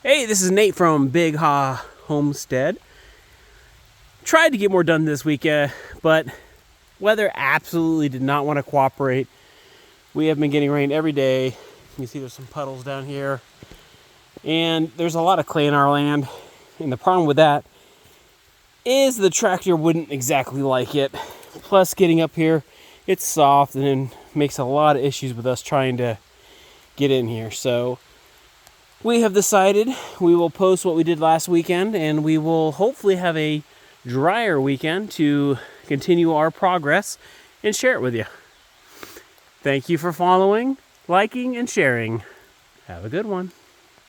Hey, this is Nate from Big Ha Homestead. Tried to get more done this week, but weather absolutely did not want to cooperate. We have been getting rain every day. You can see there's some puddles down here. And there's a lot of clay in our land. And the problem with that is the tractor wouldn't exactly like it. Plus, getting up here, it's soft and it makes a lot of issues with us trying to get in here. So we have decided we will post what we did last weekend, and we will hopefully have a drier weekend to continue our progress and share it with you. Thank you for following, liking, and sharing. Have a good one.